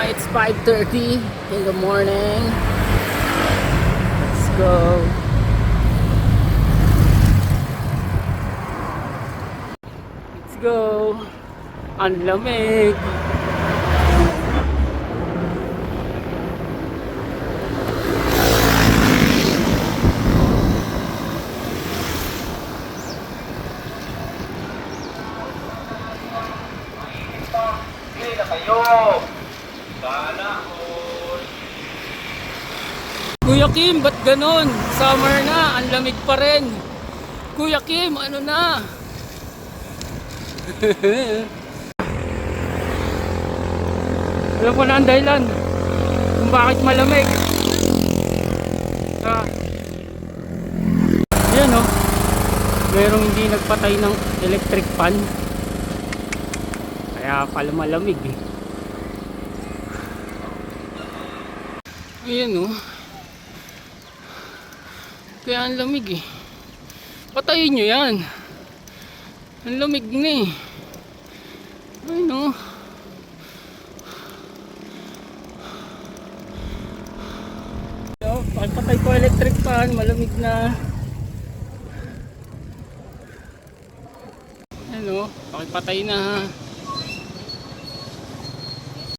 It's 5:30 in the morning. Let's go. Let's go. Ang lamig. Kuya Kim, ba't ganon? Summer na, ang lamig pa rin. Kuya Kim, ano na? Alam ko na ang dahilan kung bakit malamig. Ayan o, merong hindi nagpatay ng electric fan. Kaya pala malamig eh. Ayan o, kaya ang lamig eh. Patayin nyo yan. Ang lamig na eh. Ayun o. Pakipatay ko electric fan, malamig na. Ayan o, pakipatay na ha.